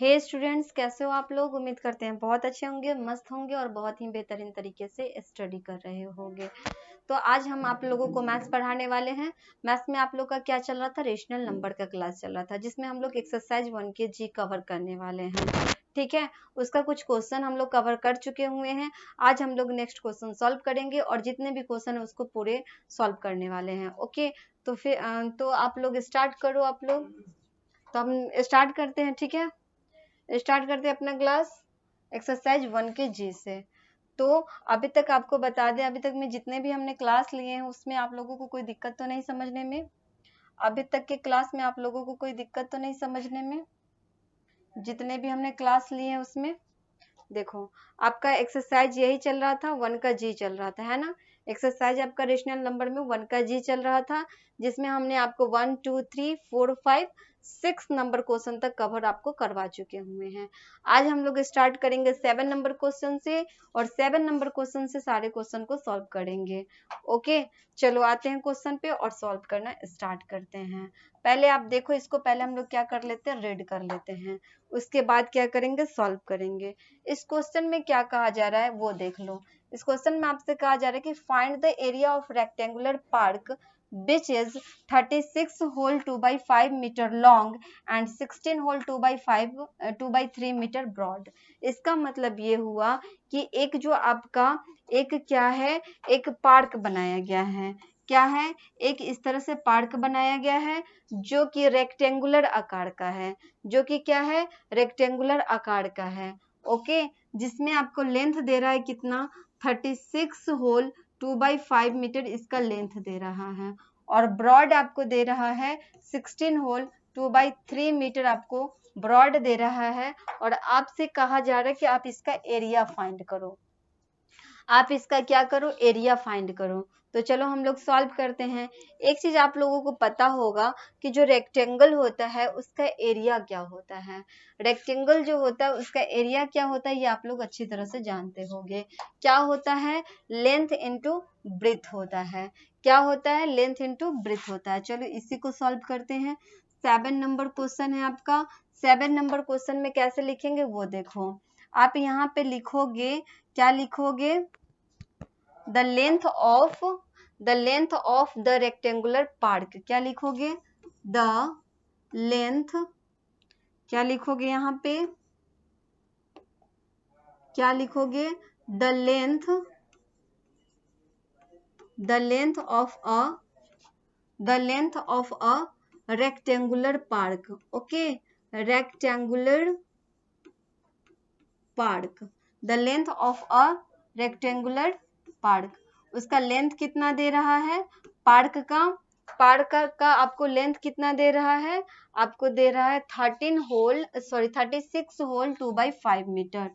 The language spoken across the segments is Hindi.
हे स्टूडेंट्स, कैसे हो आप लोग? उम्मीद करते हैं बहुत अच्छे होंगे, मस्त होंगे और बहुत ही बेहतरीन तरीके से स्टडी कर रहे होंगे। तो आज हम आप लोगों को मैथ्स पढ़ाने वाले हैं। मैथ्स में आप लोग का क्या चल रहा था? रेशनल नंबर का क्लास चल रहा था, जिसमें हम लोग एक्सरसाइज 1 के जी कवर करने वाले हैं। ठीक है, उसका कुछ क्वेश्चन हम लोग कवर कर चुके हुए हैं। आज हम लोग नेक्स्ट क्वेश्चन सॉल्व करेंगे और जितने भी क्वेश्चन है उसको पूरे सॉल्व करने वाले हैं। ओके, तो फिर तो आप लोग स्टार्ट करो। आप लोग, तो हम स्टार्ट करते हैं। ठीक है, स्टार्ट करते हैं अपना क्लास एक्सरसाइज 1 के जी से। तो अभी तक आपको बता दें, अभी तक में जितने भी हमने क्लास लिए हैं उसमें आप लोगों को कोई दिक्कत तो नहीं समझने में? अभी तक के क्लास में आप लोगों को कोई दिक्कत तो नहीं समझने में? जितने भी हमने क्लास लिए हैं उसमें देखो, आपका एक्सरसाइज यही चल रहा था, 1 का जी चल रहा था, है ना। एक्सरसाइज आपका रेशनल नंबर में 1 का जी चल रहा था, जिसमें हमने आपको 1 2 3 4 5 6 नंबर क्वेश्चन तक कवर आपको करवा चुके हुए हैं। आज हम लोग स्टार्ट करेंगे 7 नंबर क्वेश्चन से और 7 नंबर क्वेश्चन से सारे क्वेश्चन को सॉल्व करेंगे। ओके, चलो आते हैं क्वेश्चन पे और सॉल्व करना स्टार्ट करते हैं। पहले आप देखो, इसको पहले हम लोग क्या कर लेते हैं, रीड कर लेते हैं, उसके बाद क्या करेंगे, सॉल्व करेंगे। इस क्वेश्चन में क्या कहा जा रहा है वो देख लो। इस क्वेश्चन में आपसे कहा जा रहा है कि find the area of rectangular park which is 36 whole 2 by 5 meter long and 16 whole 2 by 3 meter broad। इसका मतलब ये हुआ कि एक जो आपका एक क्या है, एक पार्क बनाया गया है। क्या है? एक इस तरह से पार्क बनाया गया है जो कि रेक्टेंगुलर आकार का है, जो कि क्या है, रेक्टेंगुलर आकार का है। ओके, जिसमें आपको लेंथ दे रहा है कितना, 36 होल 2 by 5 मीटर इसका लेंथ दे रहा है और ब्रॉड आपको दे रहा है 16 होल 2 by 3 मीटर आपको ब्रॉड दे रहा है। और आपसे कहा जा रहा है कि आप इसका एरिया फाइंड करो। आप इसका क्या करो, एरिया फाइंड करो। तो चलो हम लोग सॉल्व करते हैं। एक चीज आप लोगों को पता होगा कि जो रेक्टेंगल होता है उसका एरिया क्या होता है। रेक्टेंगल जो होता है उसका एरिया क्या होता है, ये आप लोग अच्छी तरह से जानते होंगे। क्या होता है? लेंथ इनटू ब्रेथ होता है। क्या होता है? लेंथ इनटू ब्रेथ होता है। चलो इसी को सॉल्व करते हैं। 7 नंबर क्वेश्चन है आपका। 7 नंबर क्वेश्चन में कैसे लिखेंगे वो देखो। आप यहाँ पे लिखोगे, क्या लिखोगे, the length of the rectangular park। क्या लिखोगे? the length, क्या लिखोगे यहाँ पे, क्या लिखोगे? the length of a rectangular park। okay, rectangular park, the length of a rectangular park। उसका लेंथ कितना दे रहा है पार्क का आपको लेंथ कितना दे रहा है? आपको दे रहा है 36 whole 2 by 5 metre.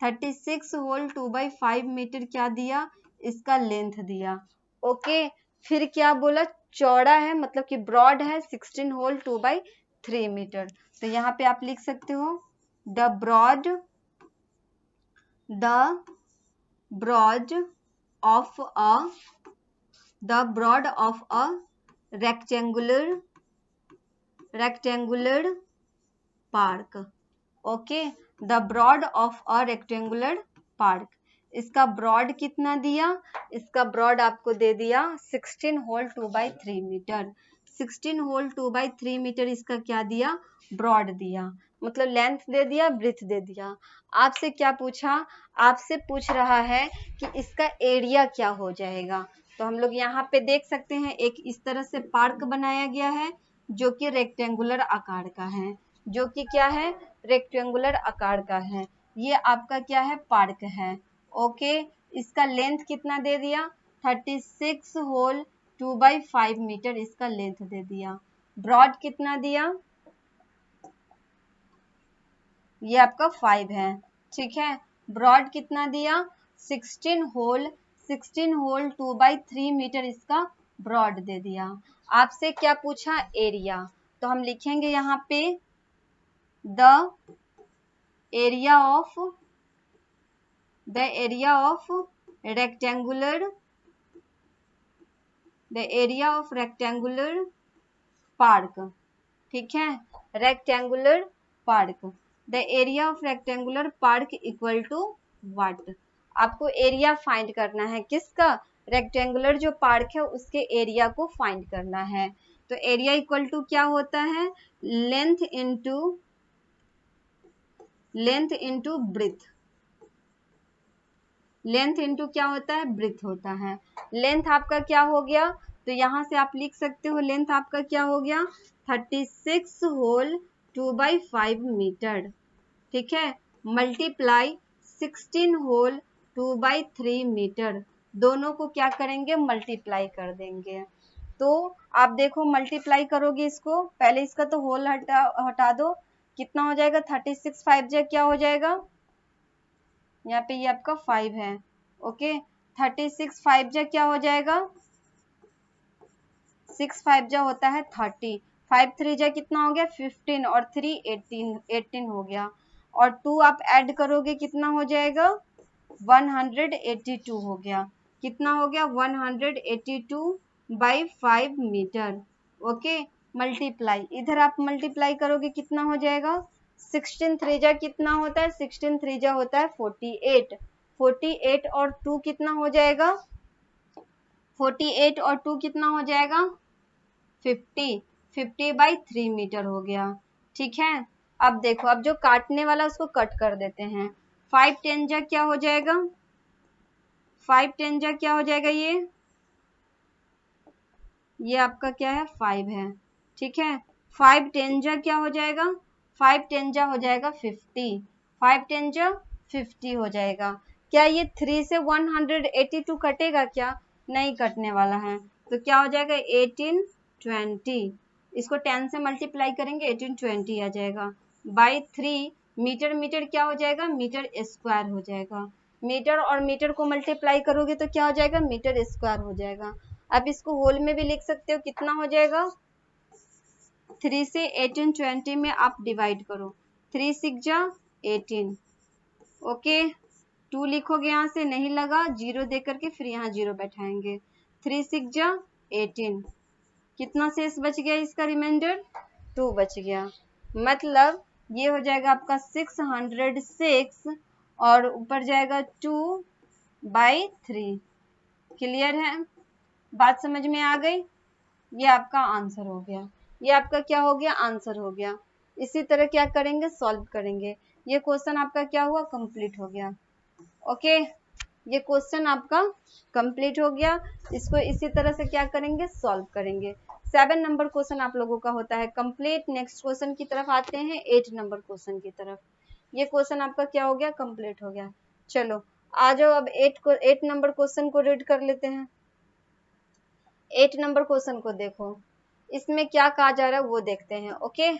36 whole 2 by 5 metre क्या दिया? इसका लेंथ दिया। ओके, फिर क्या बोला? चौड़ा है, मतलब कि ब्रॉड है 16 होल 2 by 3 मीटर। तो यहाँ पे आप लिख सकते हो the broad of a rectangular park। Okay, the broad of a rectangular park. इसका ब्रॉड कितना दिया? इसका ब्रॉड आपको दे दिया 16 whole 2 by 3 metre. 16 whole 2 by 3 metre इसका क्या दिया? ब्रॉड दिया, मतलब लेंथ दे दिया, ब्रेथ दे दिया। आपसे क्या पूछा? आपसे पूछ रहा है कि इसका एरिया क्या हो जाएगा। तो हम लोग यहाँ पे देख सकते हैं, एक इस तरह से पार्क बनाया गया है जो कि रेक्टेंगुलर आकार का है, जो कि क्या है, रेक्टेंगुलर आकार का है। ये आपका क्या है, पार्क है। ओके, इसका लेंथ कितना दे दिया? 36 होल 2 by 5 मीटर इसका लेंथ दे दिया। ब्रॉड कितना दिया? ये आपका 5 है। ठीक है, ब्रॉड कितना दिया? 16 होल 2 by 3 मीटर इसका ब्रॉड दे दिया। आपसे क्या पूछा? एरिया। तो हम लिखेंगे यहाँ पे the area of rectangular park. ठीक है, rectangular park. The area of rectangular park equal to what. आपको एरिया फाइंड करना है, किसका? रेक्टेंगुलर जो पार्क है उसके एरिया को फाइंड करना है। तो एरिया इक्वल टू क्या होता है? Length into breadth. Length into क्या होता है? ब्रेथ होता है। लेंथ आपका क्या हो गया? तो यहां से आप लिख सकते हो लेंथ आपका क्या हो गया? 36 होल 2/5 मीटर, ठीक है, मल्टीप्लाई 16 होल 2/3 मीटर। दोनों को क्या करेंगे? मल्टीप्लाई कर देंगे। तो आप देखो मल्टीप्लाई करोगे इसको, पहले इसका तो होल हटा दो, कितना हो जाएगा? 36 5 जा क्या हो जाएगा? यहाँ पे ये आपका 5 है, ओके। 36 5 जा क्या हो जाएगा? 6 5 जा होता है 30, 5 3 जा कितना हो गया? 15 और 3 18 हो गया। और 2 आप ऐड करोगे कितना हो जाएगा? 182 हो गया। कितना हो गया? 182/5 मीटर, ओके। मल्टीप्लाई, इधर आप मल्टीप्लाई करोगे कितना हो जाएगा? 16 3 जा कितना होता है? 16 3 जा होता है 48। 48 और 2 कितना हो जाएगा? 48 और 2 कितना हो जाएगा? 50। 50/3 मीटर हो गया, ठीक है। अब देखो, अब जो काटने वाला उसको कट कर देते हैं। 5 10 जा क्या हो जाएगा? 5 10 जा क्या हो जाएगा? ये आपका क्या है? 5 है, ठीक है। 5 10 जा क्या हो जाएगा? 5 10 जा हो जाएगा 50। 5 10 जा 50 हो जाएगा। क्या ये 3 से 182 कटेगा क्या? नहीं कटने वाला है। तो क्या हो जाएगा? 1820। इसको 10 से मल्टीप्लाई करेंगे 1820 आ जाएगा। बाई 3 मीटर, मीटर क्या हो जाएगा? मीटर स्क्वायर हो जाएगा। मीटर और मीटर को मल्टीप्लाई करोगे तो क्या हो जाएगा? मीटर स्क्वायर हो जाएगा। अब इसको होल में भी लिख सकते हो, कितना हो जाएगा? 3 से 1820 में आप डिवाइड करो, 3 6 जा 18, ओके। 2 लिखोगे, यहाँ से नहीं लगा, जीरो दे करके फिर यहाँ जीरो बैठाएंगे। 3 6 जा 18, कितना शेष बच गया? इसका रिमाइंडर 2 बच गया। मतलब ये हो जाएगा आपका 606 और ऊपर जाएगा 2/3। क्लियर है? बात समझ में आ गई? ये आपका आंसर हो गया। ये आपका क्या हो गया? आंसर हो गया। इसी तरह क्या करेंगे? सॉल्व करेंगे। ये क्वेश्चन आपका क्या हुआ? कंप्लीट हो गया, ओके। ये क्वेश्चन आपका कंप्लीट हो गया। इसको इसी तरह से क्या करेंगे? सॉल्व करेंगे। 7 नंबर क्वेश्चन आप लोगों का होता है कंप्लीट। नेक्स्ट क्वेश्चन की तरफ आते हैं, 8 नंबर क्वेश्चन की तरफ। ये क्वेश्चन आपका क्या हो गया? कंप्लीट हो गया। चलो आ जाओ, अब 8 नंबर क्वेश्चन को रीड कर लेते हैं। 8 नंबर क्वेश्चन को देखो, इसमें क्या कहा जा रहा है वो देखते हैं, ओके।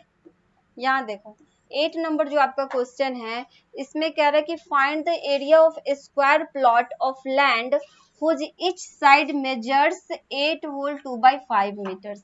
यहाँ देखो 8 नंबर जो आपका क्वेश्चन है, इसमें कह रहा है कि find the area of square plot of land whose each side measures 8 whole 2/5 metre.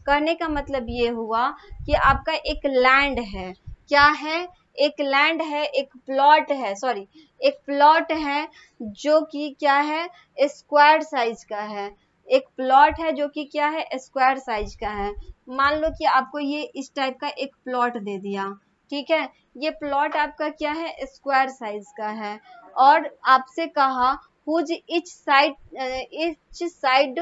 कहने का मतलब ये हुआ कि आपका एक लैंड है, क्या है? एक लैंड है, एक प्लॉट है, सॉरी एक प्लॉट है जो कि क्या है? स्क्वायर साइज का है। एक प्लॉट है जो कि क्या है? स्क्वायर साइज का है। मान लो कि आपको ये इस टाइप का एक प्लॉट दे दिया, ठीक है। ये प्लॉट आपका क्या है? स्क्वायर साइज का है। और आपसे कहा whose each side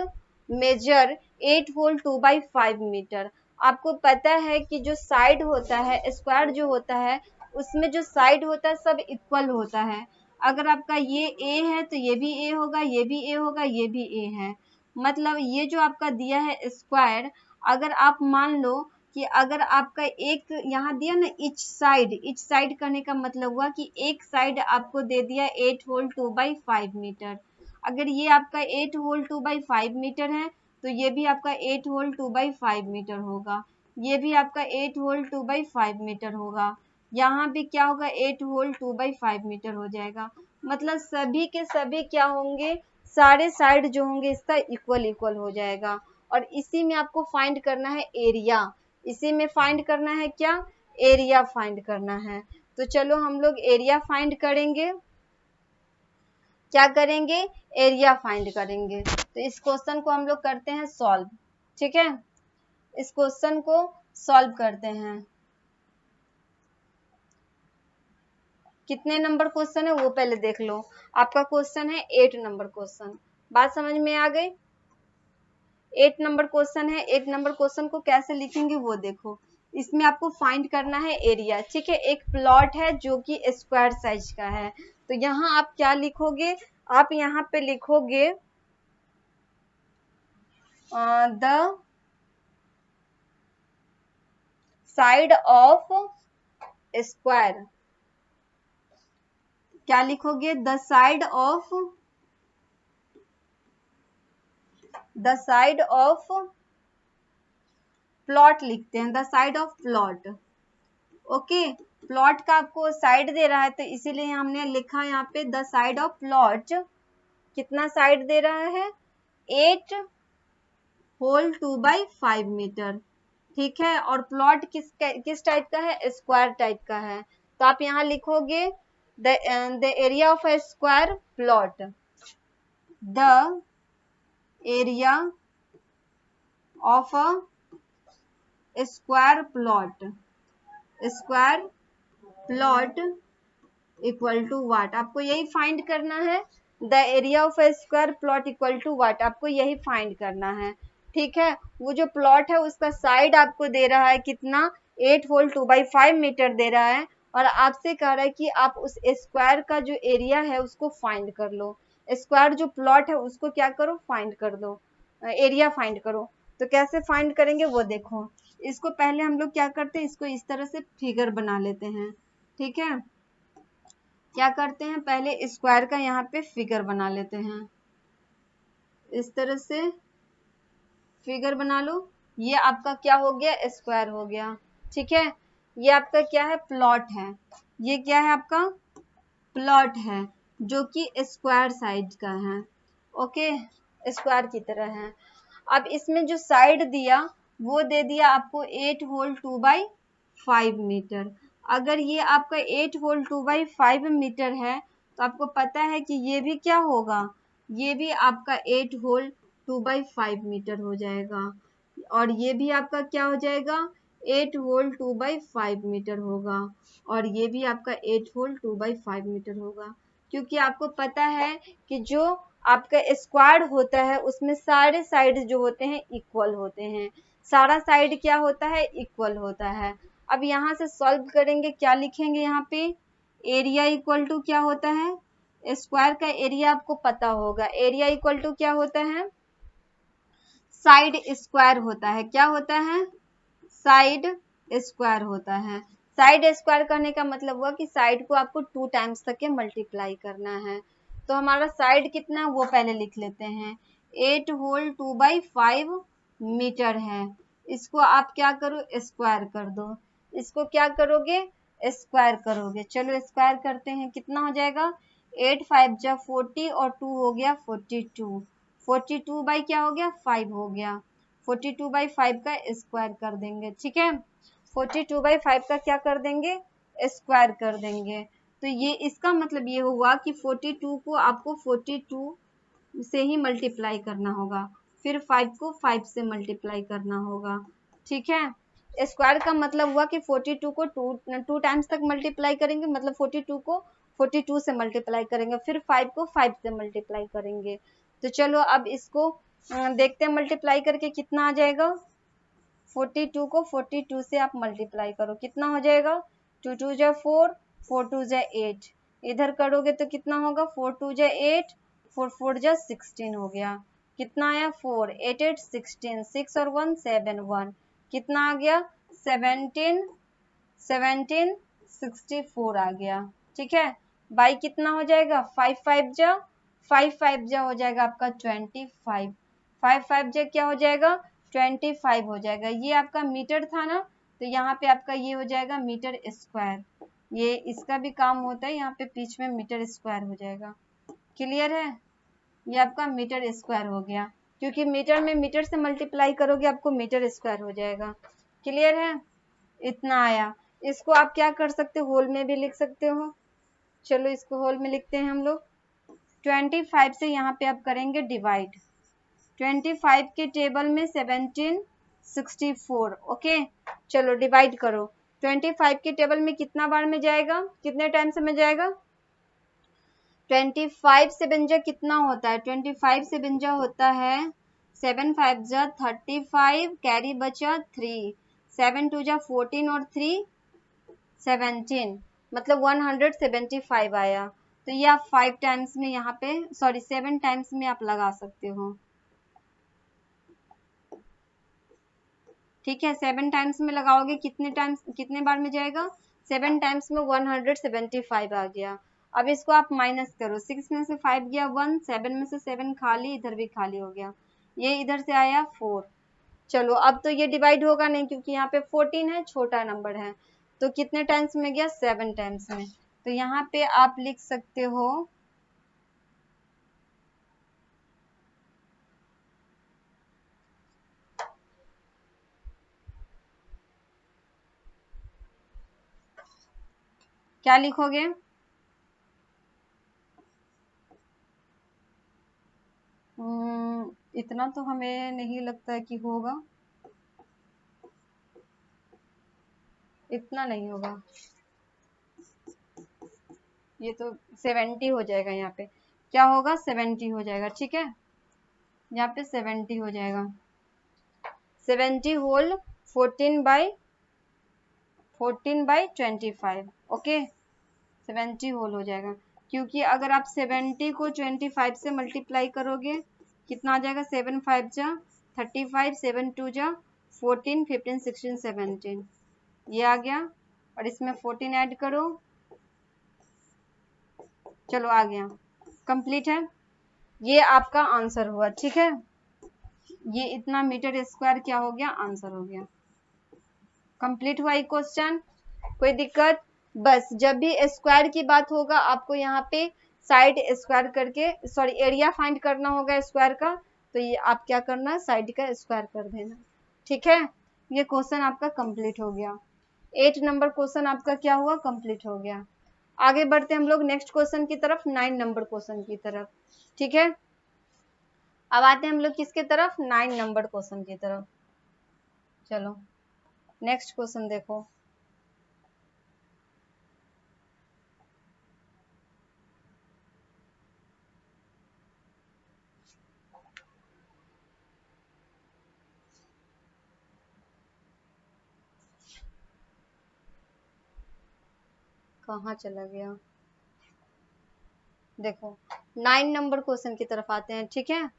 measure 8 whole 2/5 metre. आपको पता है कि जो साइड होता है, स्क्वायर जो होता है, उसमें जो साइड होता है सब इक्वल होता है। अगर आपका ये ए है तो ये भी ए होगा, ये भी ए होगा, ये भी ए है। मतलब ये जो आपका दिया है स्क्वायर, अगर आप मान लो कि अगर आपका एक यहाँ दिया ना ईच साइड करने का मतलब हुआ कि एक साइड आपको दे दिया 8 होल 2/5 मीटर। अगर ये आपका 8 होल 2/5 मीटर है तो ये भी आपका 8 होल 2/5 मीटर होगा। ये भी आपका 8 होल 2/5 मीटर होगा। यहाँ भी क्या होगा? 8 होल 2/5 मीटर हो जाएगा। मतलब सभी के सभी क्या होंगे? सारे साइड जो होंगे इसका इक्वल हो जाएगा। और इसी में आपको फाइंड करना है एरिया। इसी में फाइंड करना है क्या? एरिया फाइंड करना है। तो चलो हम लोग एरिया फाइंड करेंगे। क्या करेंगे? एरिया फाइंड करेंगे। तो इस क्वेश्चन को हम लोग करते हैं सॉल्व, ठीक है। इस क्वेश्चन को सॉल्व करते हैं। कितने नंबर क्वेश्चन है वो पहले देख लो। आपका क्वेश्चन है 8 नंबर क्वेश्चन। बात समझ में आ गई? 8 नंबर क्वेश्चन है। 8 नंबर क्वेश्चन को कैसे लिखेंगे वो देखो। इसमें आपको फाइंड करना है एरिया, ठीक है। एक प्लॉट है जो कि स्क्वायर साइज का है, तो यहाँ आप क्या लिखोगे, आप यहाँ पे लिखोगे द साइड ऑफ स्क्वायर। क्या लिखोगे? द साइड ऑफ प्लॉट लिखते हैं, the side of plot. Okay, plot का आपको साइड दे रहा है तो इसीलिए हमने लिखा यहाँ पे द साइड ऑफ प्लॉट। कितना साइड दे रहा है? 8 होल 2/5 मीटर, ठीक है। और प्लॉट किस टाइप का है? स्क्वायर टाइप का है। तो आप यहाँ लिखोगे the area of a square plot, the area of a square plot equal to what? आपको यही फाइंड करना है। The area of a square plot equal to what? आपको यही फाइंड करना है, ठीक है। वो जो प्लॉट है उसका साइड आपको दे रहा है कितना? 8 होल 2/5 मीटर दे रहा है, और आपसे कह रहा है कि आप उस स्क्वायर का जो एरिया है उसको फाइंड कर लो। स्क्वायर जो प्लॉट है उसको क्या करो? फाइंड कर दो, एरिया फाइंड करो। तो कैसे फाइंड करेंगे वो देखो। इसको पहले हम लोग क्या करते हैं, इसको इस तरह से फिगर बना लेते हैं, ठीक है। क्या करते हैं, पहले स्क्वायर का यहाँ पे फिगर बना लेते हैं। इस तरह से फिगर बना लो। ये आपका क्या हो गया? स्क्वायर हो गया, ठीक है। ये आपका क्या है? प्लॉट है। ये क्या है? आपका प्लॉट है जो कि स्क्वायर साइज का है, ओके, स्क्वायर की तरह है। अब इसमें जो साइड दिया वो दे दिया आपको 8 होल 2/5 मीटर। अगर ये आपका 8 होल 2/5 मीटर है तो आपको पता है कि ये भी क्या होगा? ये भी आपका 8 होल 2/5 मीटर हो जाएगा, और ये भी आपका क्या हो जाएगा? 8 होल 2/5 मीटर होगा, और ये भी आपका 8 होल 2/5 मीटर होगा। क्योंकि आपको पता है कि जो आपका स्क्वायर होता है उसमें सारे साइड जो होते हैं इक्वल होते हैं। सारा साइड क्या होता है? इक्वल होता है। अब यहाँ से सॉल्व करेंगे, क्या लिखेंगे यहाँ पे? एरिया इक्वल टू क्या होता है? स्क्वायर का एरिया आपको पता होगा। एरिया इक्वल टू क्या होता है? साइड स्क्वायर होता है। क्या होता है? साइड स्क्वायर होता है। साइड स्क्वायर करने का मतलब हुआ कि साइड को आपको 2 टाइम्स तक के मल्टीप्लाई करना है। तो हमारा साइड कितना है वो पहले लिख लेते हैं। 8 होल 2/5 मीटर है। इसको आप क्या करो? स्क्वायर कर दो। इसको क्या करोगे? स्क्वायर करोगे। चलो स्क्वायर करते हैं। कितना हो जाएगा? 8 5 जा 40 और 2 हो गया 42। 42 बाई क्या हो गया? 5 हो गया। 42/5 का स्क्वायर कर देंगे, ठीक है। 42/5 का क्या कर देंगे? स्क्वायर कर देंगे। तो ये इसका मतलब ये हुआ कि 42 को आपको 42 से ही मल्टीप्लाई करना होगा, फिर 5 को 5 से मल्टीप्लाई करना होगा, ठीक है। स्क्वायर का मतलब हुआ कि 42 को 2 टाइम्स तक मल्टीप्लाई करेंगे, मतलब 42 को 42 से मल्टीप्लाई करेंगे, फिर 5 को 5 से मल्टीप्लाई करेंगे। तो चलो अब इसको देखते हैं मल्टीप्लाई करके कितना आ जाएगा। 42 को 42 से आप मल्टीप्लाई करो, कितना हो जाएगा? 2 2 जा 4, 4 2 जा 8। इधर करोगे तो कितना होगा? 4 2 जा 8, 4 4 जा 16 हो गया। कितना आया? 4 8 8 16, 6 और 1 7 1। कितना आ गया? 17 17 64 आ गया, ठीक है। बाई कितना हो जाएगा? 5 5 जा 5 5 जा हो जाएगा आपका 25। 5 5 जा क्या हो जाएगा? 25 हो जाएगा। ये आपका मीटर था ना, तो यहाँ पे आपका ये हो जाएगा मीटर स्क्वायर। ये इसका भी काम होता है, यहाँ पे बीच में मीटर स्क्वायर हो जाएगा। क्लियर है? ये आपका मीटर स्क्वायर हो गया, क्योंकि मीटर में मीटर से मल्टीप्लाई करोगे आपको मीटर स्क्वायर हो जाएगा। क्लियर है? इतना आया। इसको आप क्या कर सकते हो? होल में भी लिख सकते हो। चलो इसको होल में लिखते हैं हम लोग। 25 से यहाँ पे आप करेंगे डिवाइड। 25 के टेबल में 17 64, ओके। चलो डिवाइड करो। 25 के टेबल में कितना बार में जाएगा, कितने टाइम से में जाएगा? 25 से बिंजा कितना होता है? 25 से बिंजा होता है 7 5 जा 35, कैरी बचा 3, 7 2 जा 14 और 3 17, मतलब 175 आया। तो ये आप 5 टाइम्स में यहाँ पे, सॉरी 7 टाइम्स में आप लगा सकते हो। ठीक है, 7 टाइम्स में लगाओगे कितने टाइम्स, कितने बार में जाएगा? 7 टाइम्स में 175 आ गया। अब इसको आप माइनस करो, 6 में से 5 गया 1, 7 में से 7 खाली, इधर भी खाली हो गया, ये इधर से आया 4। चलो अब तो ये डिवाइड होगा नहीं क्योंकि यहाँ पे 14 है, छोटा नंबर है, तो कितने टाइम्स में गया? 7 टाइम्स में। तो यहाँ पे आप लिख सकते हो क्या लिखोगे? इतना तो हमें नहीं लगता है कि होगा, इतना नहीं होगा, ये तो 70 हो जाएगा। यहाँ पे क्या होगा? 70 हो जाएगा। ठीक है, यहाँ पे 70 हो जाएगा, 70 होल 14/25। ओके, 70 होल हो जाएगा, क्योंकि अगर आप 70 को 25 से मल्टीप्लाई करोगे कितना आ जाएगा? 7 5 जा 35, 7 2 जा 14, 15 16 17, ये आ गया, और इसमें 14 ऐड करो, चलो आ गया, कंप्लीट है। ये आपका आंसर हुआ। ठीक है, ये इतना मीटर स्क्वायर क्या हो गया? आंसर हो गया। कंप्लीट हुआ ये क्वेश्चन, कोई दिक्कत? बस जब भी स्क्वायर की बात होगा आपको यहाँ पे साइड स्क्वायर करके, सॉरी एरिया फाइंड करना होगा स्क्वायर का, तो ये आप क्या करना, साइड का स्क्वायर कर देना। ठीक है, ये क्वेश्चन आपका कंप्लीट हो गया। 8 नंबर क्वेश्चन आपका क्या हुआ? कंप्लीट हो गया। आगे बढ़ते हम लोग नेक्स्ट क्वेश्चन की तरफ, 9 नंबर क्वेश्चन की तरफ। ठीक है, अब आते हैं हम लोग किसके तरफ? 9 नंबर क्वेश्चन की तरफ। चलो नेक्स्ट क्वेश्चन देखो। कहाँ चला गया? देखो 9 नंबर क्वेश्चन की तरफ आते हैं। ठीक है,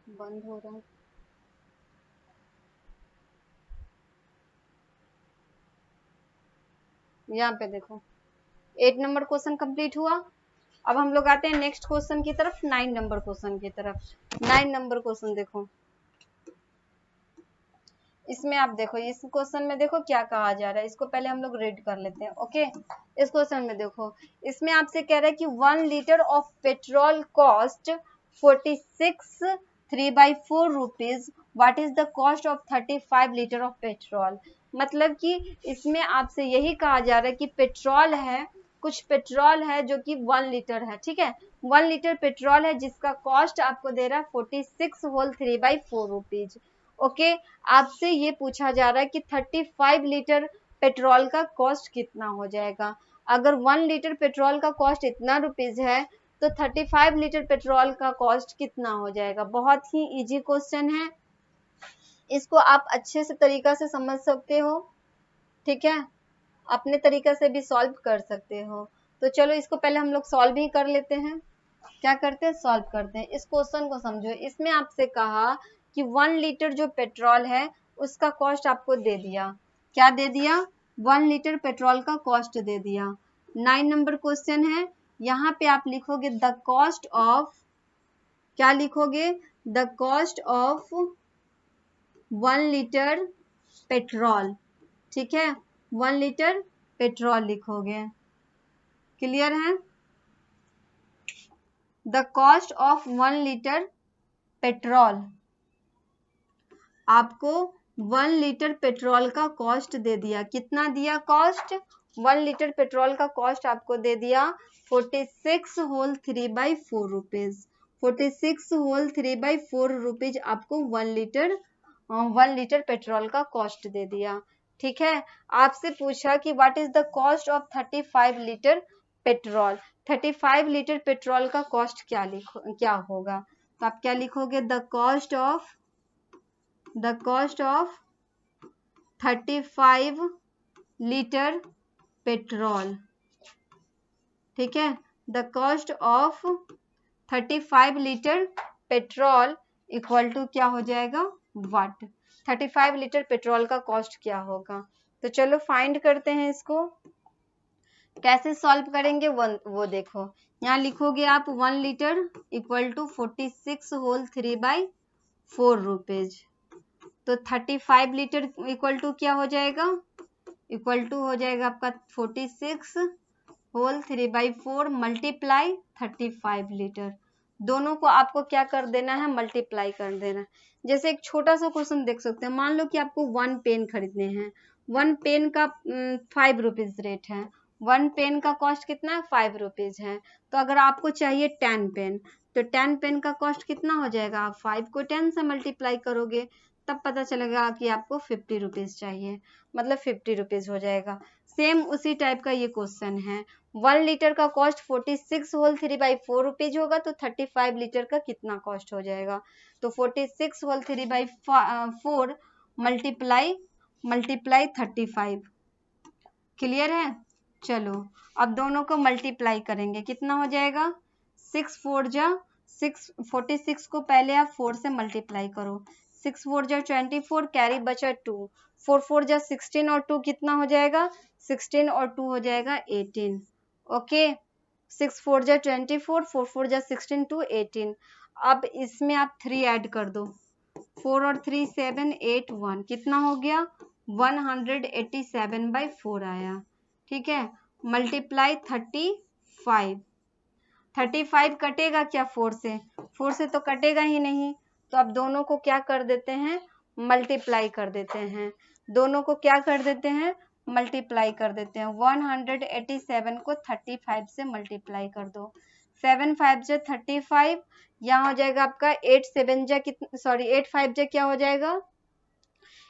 बंद हो रहा है, यहाँ पे देखो 8 नंबर क्वेश्चन कंप्लीट हुआ। अब हम लोग आते हैं नेक्स्ट क्वेश्चन की तरफ, 9 नंबर क्वेश्चन की तरफ। 9 नंबर क्वेश्चन देखो, इसमें आप देखो, इस क्वेश्चन में देखो क्या कहा जा रहा है, इसको पहले हम लोग रीड कर लेते हैं। ओके, इस क्वेश्चन में देखो, इसमें आपसे कह रहा है कि 1 litre of petrol cost 46 3/4 rupees, what is the cost of 35 litre of petrol. मतलब कि इसमें आपसे यही कहा जा रहा है कि पेट्रोल है, कुछ पेट्रोल है जो कि 1 लीटर है। ठीक है, 1 लीटर पेट्रोल है जिसका कॉस्ट आपको दे रहा है 46 होल 3/4 रुपीज। ओके, आपसे ये पूछा जा रहा है कि 35 लीटर पेट्रोल का कॉस्ट कितना हो जाएगा। अगर 1 लीटर पेट्रोल का कॉस्ट इतना रुपीज है तो 35 लीटर पेट्रोल का कॉस्ट कितना हो जाएगा। बहुत ही इजी क्वेश्चन है, इसको आप अच्छे से तरीका से समझ सकते हो। ठीक है, अपने तरीका से भी सॉल्व कर सकते हो। तो चलो इसको पहले हम लोग सॉल्व ही कर लेते हैं। क्या करते हैं? सॉल्व करते हैं। इस क्वेश्चन को समझो, इसमें आपसे कहा कि 1 लीटर जो पेट्रोल है उसका कॉस्ट आपको दे दिया। क्या दे दिया? 1 लीटर पेट्रोल का कॉस्ट दे दिया। 9 नंबर क्वेश्चन है, यहाँ पे आप लिखोगे द कॉस्ट ऑफ, क्या लिखोगे? The cost of 1 litre petrol. ठीक है, 1 लीटर पेट्रोल लिखोगे। क्लियर है? The cost of 1 litre petrol, आपको 1 लीटर पेट्रोल का कॉस्ट दे दिया। कितना दिया कॉस्ट? 1 लीटर पेट्रोल का कॉस्ट आपको दे दिया 46 होल 3/4 रुपीज। 46 होल 3/4 रुपीज आपको 1 लीटर पेट्रोल का कॉस्ट दे दिया। ठीक है, आपसे पूछा कि what is the cost of 35 litre petrol. 35 litre petrol का कॉस्ट क्या होगा, तो आप क्या लिखोगे, the cost of 35 litre petrol. ठीक है, the cost of 35 litre petrol equal to क्या हो जाएगा, वाट। 35 लीटर पेट्रोल का कॉस्ट क्या होगा, तो चलो फाइंड करते हैं इसको। कैसे सॉल्व करेंगे वो देखो, यहाँ लिखोगे आप 1 litre equal to 46 whole 3/4 rupees. तो 35 लीटर इक्वल टू क्या हो जाएगा, इक्वल टू हो जाएगा आपका 46 होल 3/4 मल्टीप्लाई 35 लीटर। दोनों को आपको क्या कर देना है, मल्टीप्लाई कर देना। जैसे एक छोटा सा क्वेश्चन देख सकते हैं, मान लो कि आपको 1 पेन खरीदने हैं, 1 पेन का 5 रुपीज रेट है, 1 पेन का कॉस्ट कितना है, 5 रुपीज है। तो अगर आपको चाहिए 10 पेन, तो 10 पेन का कॉस्ट कितना हो जाएगा, आप 5 को 10 से मल्टीप्लाई करोगे, तब पता चलेगा कि आपको 50 रुपीज चाहिए, मतलब 50 रुपीज हो जाएगा। सेम उसी टाइप का ये क्वेश्चन है, 1 लीटर का कॉस्ट 46 होल 3/4 रुपीज होगा, तो 35 लीटर का कितना कॉस्ट हो जाएगा, तो 46 होल 3/4 मल्टीप्लाई 35। क्लियर है, चलो अब दोनों को मल्टीप्लाई करेंगे, कितना हो जाएगा, 6 4 जा 6, 46 को पहले आप 4 से मल्टीप्लाई करो, 6 4 जा 24, कैरी बचा 2, 4 4 जा 16 और 2 कितना हो जाएगा, 16 और 2 हो जाएगा 18। ओके, 6 4 जा 24, 4 4 जा 16, 2 18। अब इसमें आप 3 ऐड कर दो, 4 और 3 7 8 1, कितना हो गया, 187/4 आया। ठीक है, मल्टीप्लाई 35 कटेगा क्या 4 से, 4 से तो कटेगा ही नहीं, तो अब दोनों को क्या कर देते हैं, मल्टीप्लाई कर देते हैं, दोनों को क्या कर देते हैं, मल्टीप्लाई कर देते हैं। 187 को 35 से मल्टीप्लाई कर दो, 7 5 जा 35, यहाँ हो जाएगा आपका 8 7 जा कितना, सॉरी 8 5 जा क्या हो जाएगा,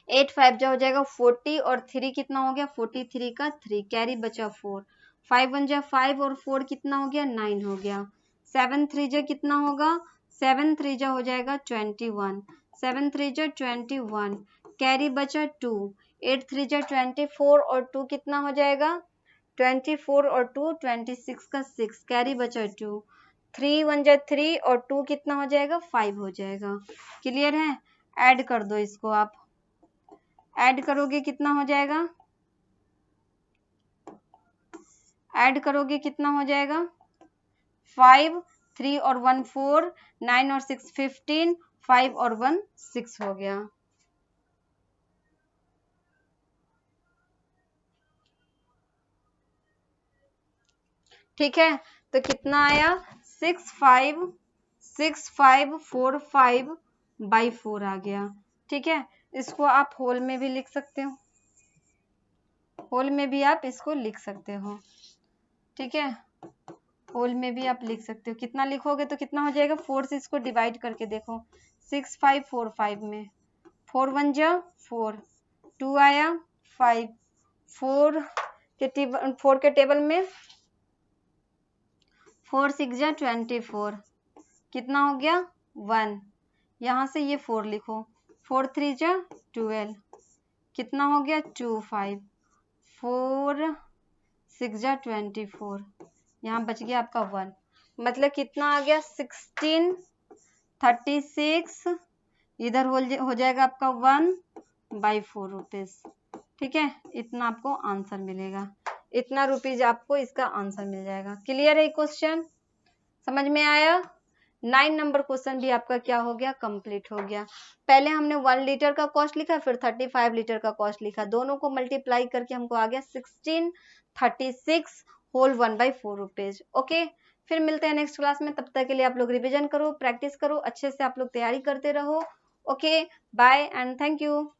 8 5 जा हो जाएगा 40, और 3 कितना हो गया, 43 का 3, कैरी बचा 4, 5 1 जा 5 और 4 कितना हो गया, 9 हो गया, 7 3 जा कितना होगा, 7 3 जा हो जाएगा 21, 7 3 जा 21, कैरी बचा 2, 8 3 जा 24 और 2 कितना हो जाएगा, 24 और 2 26 का 6, कैरी बचा 2, 3 1 जा 3 और 2 कितना हो जाएगा, 5 हो जाएगा। क्लियर है, ऐड कर दो इसको, आप ऐड करोगे कितना हो जाएगा, ऐड करोगे कितना हो जाएगा, 5 3 और 1 4, 9 और 6 15, 5 और 1 6 हो गया। ठीक है, तो कितना आया, 6545/4 आ गया। ठीक है, इसको आप होल में भी लिख सकते हो, होल में भी आप इसको लिख सकते हो। ठीक है, होल में भी आप लिख सकते हो, कितना लिखोगे तो कितना हो जाएगा, 4 से इसको डिवाइड करके देखो, 6 5 4 5 में 4 1 जा 4, 2 आया 5, 4 के टेबल में 4 6 जा 24, कितना हो गया 1, यहाँ से ये 4 लिखो, 4 3 जा 12, कितना हो गया 2 5, 4 6 जा 24, यहाँ बच गया आपका 1, मतलब कितना आ गया 1636, इधर हो जाएगा आपका 1/4 रुपीज। ठीक है, इतना आपको आंसर मिलेगा, इतना रुपीज आपको इसका आंसर मिल जाएगा। क्लियर है क्वेश्चन, समझ में आया। 9 नंबर क्वेश्चन भी आपका क्या हो गया, कंप्लीट हो गया। पहले हमने 1 लीटर का कॉस्ट लिखा, फिर 35 लीटर का कॉस्ट लिखा, दोनों को मल्टीप्लाई करके हमको आ गया 1636 होल 1/4 रुपीज। ओके, फिर मिलते हैं नेक्स्ट क्लास में, तब तक के लिए आप लोग रिवीजन करो, प्रैक्टिस करो, अच्छे से आप लोग तैयारी करते रहो। Okay, bye and thank you.